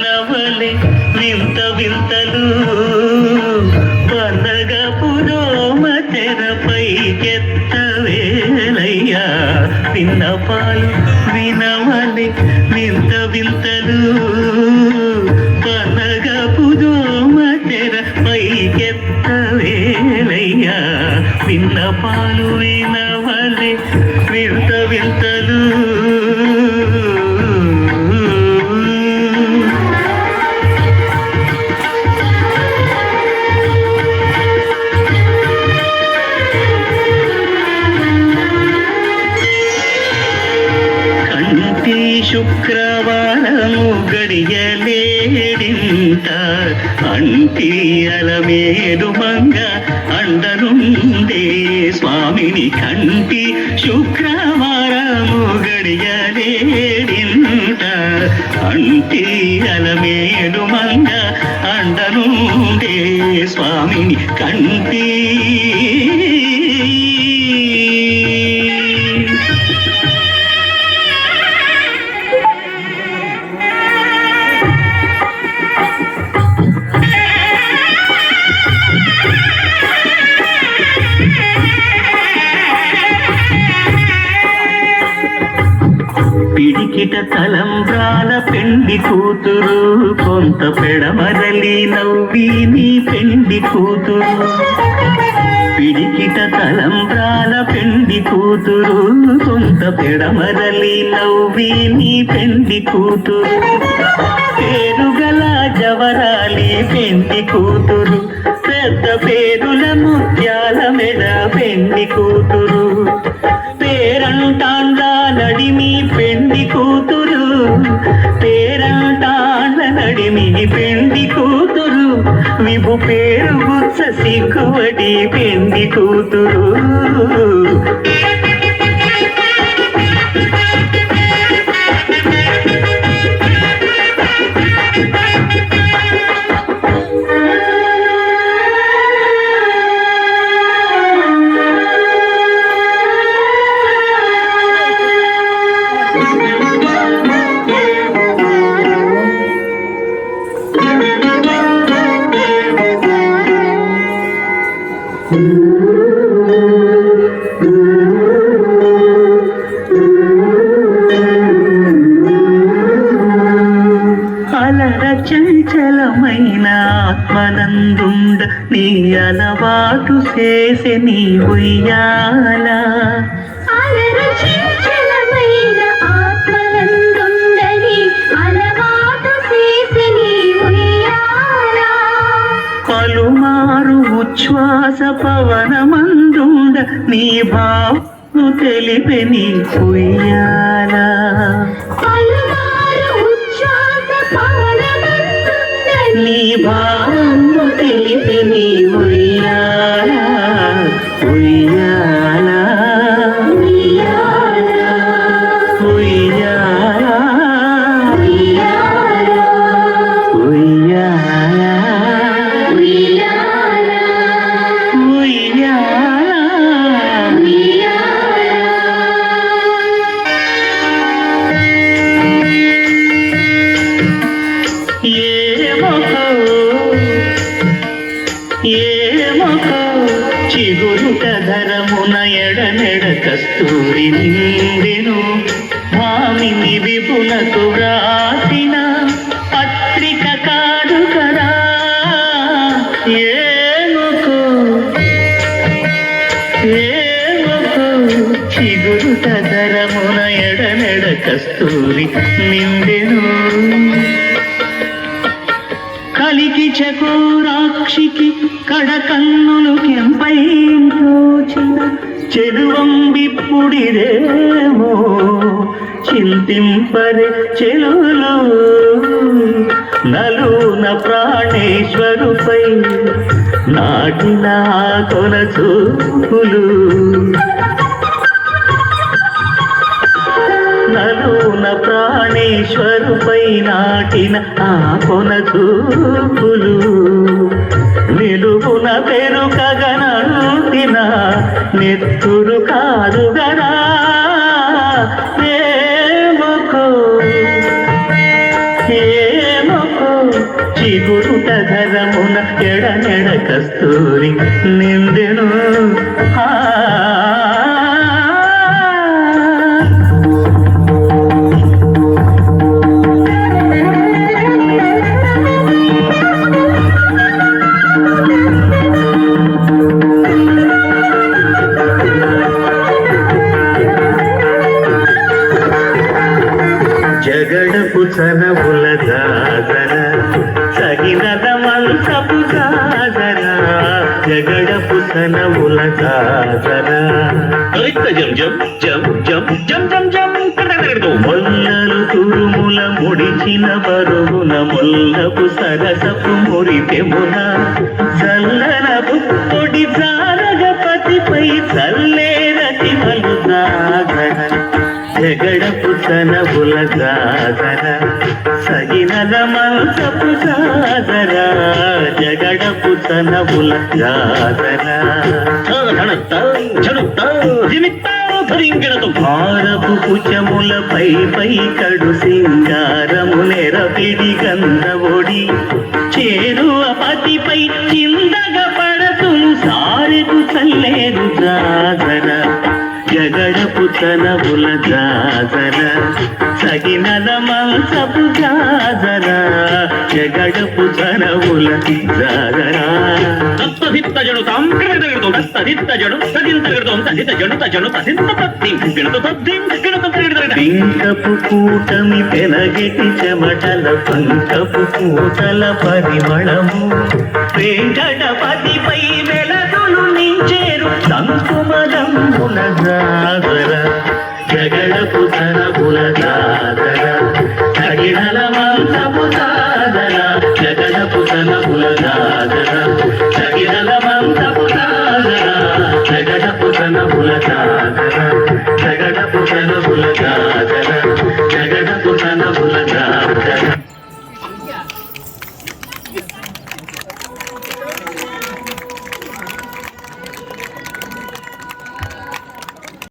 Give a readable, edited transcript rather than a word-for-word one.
నవలే వింత వింతలు పండగ పురోమ తెరపై ఎత్తవేలయ్యా విన్నపాలు వినవలే వింత వింతలు పండగ పురోమ తెరపై ఎత్తవేలయ్యా విన్నపాలు వినవలే వింత వింతలు శుక్రవారము గడియలేడింత అంటి అలమేడు మంగ అండనుండే స్వామిని కంటి శుక్రవారము గడియలేడింత అంటి అలమేడు మంగ అండనుండే స్వామిని కంటి పిడికిట తలంబ్రాల పెండి కూతురు కొంత పెడమరలి నవ్వి నీ పెండి కూతురు పిడికిట తలంబ్రాల పెండి కూతురు కొంత పెడమరలి నవ్వి నీ పెండి కూతురు పేరుగల జవరాలి పెండి కూతురు పెద్ద పేరుల ముత్యాల మెడ పెండి కూతురు పేరంటాండ్ల నడిమి పెండి కూతురు పేరంటాండ్ల నడిమి పెండి కూతురు విభు పేరు గుచ్చ సిగ్గువడి పెండి కూతురు అలర చంచలమైన ఆత్మనందుండ నీ అలవాటు చేసే నీ ఉయ్యాల పలుమారు ఉచ్ఛ్వాస పవనమందుండ నీ భావము తెలిపే నీ ఉయ్యాల నీ భావము తెలిపే నీ ఉయ్యాల ఉయ్యాల ఉయ్యాల ఉయ్యాల ఏమొకో చిగురుట ధరమున ఎడనెడ కస్తూరి నిండెను భామిని విపులకు వ్రాసిన పత్రిక కాదు కదా ఏమొకో చిగురుట ధరమున ఎడనెడ కస్తూరి నిండెను కలికి చకోరాక్షికి కడకన్నులు కెంపైంచోచిన చెరువంబిప్పుడిదేమో చింతింపరే చెలులు నలున ప్రాణేశ్వరుపై నాటిన కొన చూపులు నలున ప్రాణేశ్వరుపై నాటిన ఆ కొన చూపులు నిలువున పెరుకగనంటిన నెత్తురు కాదు గదా ఏమొకో చిగురుట ధరమున ఎడనెడ కస్తూరి నిందెను ఆ జగడపు చనవుల జాజర సగినద మంచపు జాజర జగడపు చనవుల జాజర జం జం జం జం జం జం జం మొల్లలు తురుముల ముడిచిన బరువున మొల్లపు సరసపు మురిపెమున చల్లనపు పొడి జారగపతిపై చల్లేరటి మలు జాజర జగడపు చనవుల జాజర సగినద మంచపు జాజర జగడపు చనవుల జాజర భారపు కుచముల పై కడు సింగారము నెరపిడి గంధవొడి చేరువ పతిపై చిందగ పడతును సారెకు చల్లేరు జాజర జగడపు చనవుల జాజర సగినద మంచపు జాజర జగడపు చనవుల జాజర తత్తదిత్తజడు తాంకరదగడు తత్తదిత్తజడు తదింతగడు తదితజడు తజడు తదింత తత్తిం గిణత తద్దిం గిణత తగడదగడ పింకపు కూటమి పెనగెటి చెమటల పంకపు కూటల పరిమళము వెంకటపతిపై వెలదులు నించేరు సంకుమదంబుల జాజర